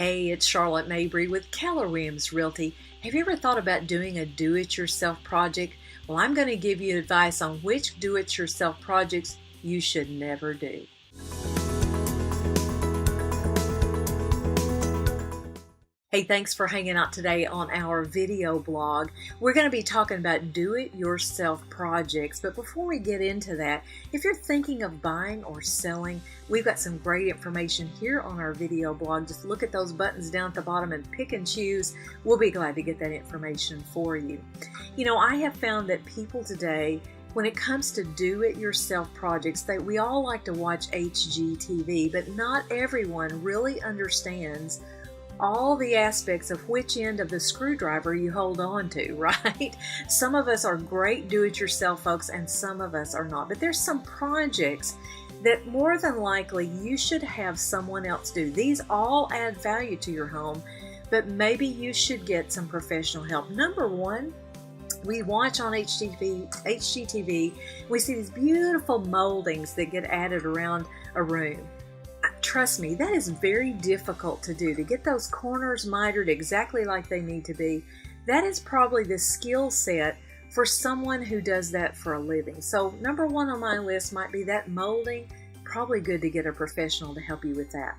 Hey, it's Charlotte Mabry with Keller Williams Realty. Have you ever thought about doing a do-it-yourself project? Well, I'm going to give you advice on which do-it-yourself projects you should never do. Hey, thanks for hanging out today on our video blog. We're going to be talking about do-it-yourself projects, but before we get into that, if you're thinking of buying or selling, we've got some great information here on our video blog. Just look at those buttons down at the bottom and pick and choose. We'll be glad to get that information for you. You know, I have found that people today, when it comes to do-it-yourself projects, we all like to watch HGTV, but not everyone really understands all the aspects of which end of the screwdriver you hold on to, right? Some of us are great do-it-yourself folks and some of us are not. But there's some projects that more than likely you should have someone else do. These all add value to your home, but maybe you should get some professional help. Number one, we watch on HGTV, we see these beautiful moldings that get added around a room. Trust me, that is very difficult to do. To get those corners mitered exactly like they need to be, that is probably the skill set for someone who does that for a living. So number one on my list might be that molding. Probably good to get a professional to help you with that.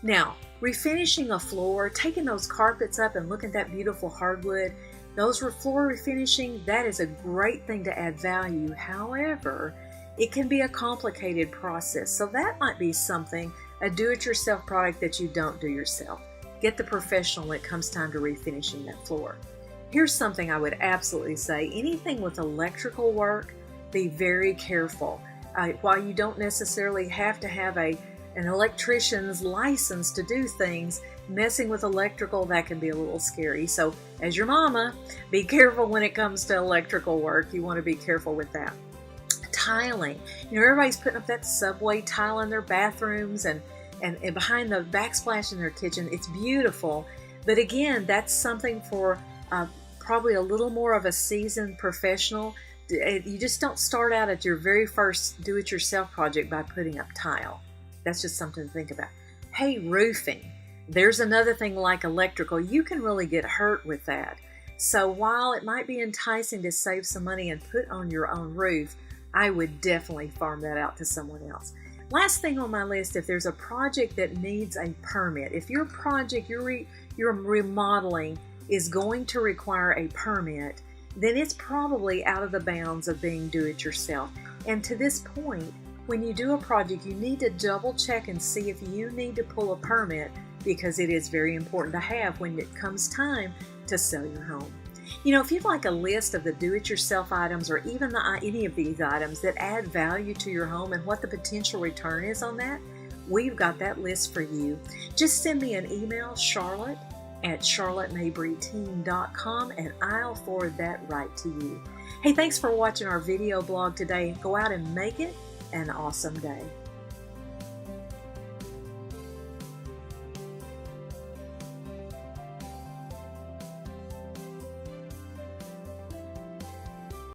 Now, refinishing a floor, taking those carpets up and looking at that beautiful hardwood, those floor refinishing, that is a great thing to add value. However, it can be a complicated process. So that might be something, a do-it-yourself product that you don't do yourself. Get the professional when it comes time to refinishing that floor. Here's something I would absolutely say. Anything with electrical work, be very careful. While you don't necessarily have to have an electrician's license to do things, messing with electrical, that can be a little scary. So as your mama, be careful when it comes to electrical work. You want to be careful with that. Tiling. You know, everybody's putting up that subway tile in their bathrooms and behind the backsplash in their kitchen. It's beautiful. But again, that's something for probably a little more of a seasoned professional. You just don't start out at your very first do-it-yourself project by putting up tile. That's just something to think about. Hey, roofing. There's another thing like electrical. You can really get hurt with that. So while it might be enticing to save some money and put on your own roof, I would definitely farm that out to someone else. Last thing on my list, if there's a project that needs a permit, if your project, your remodeling is going to require a permit, then it's probably out of the bounds of being do-it-yourself. And to this point, when you do a project, you need to double check and see if you need to pull a permit, because it is very important to have when it comes time to sell your home. You know, if you'd like a list of the do-it-yourself items or even any of these items that add value to your home and what the potential return is on that, we've got that list for you. Just send me an email, charlotte@charlottemabryteam.com, and I'll forward that right to you. Hey, thanks for watching our video blog today. Go out and make it an awesome day.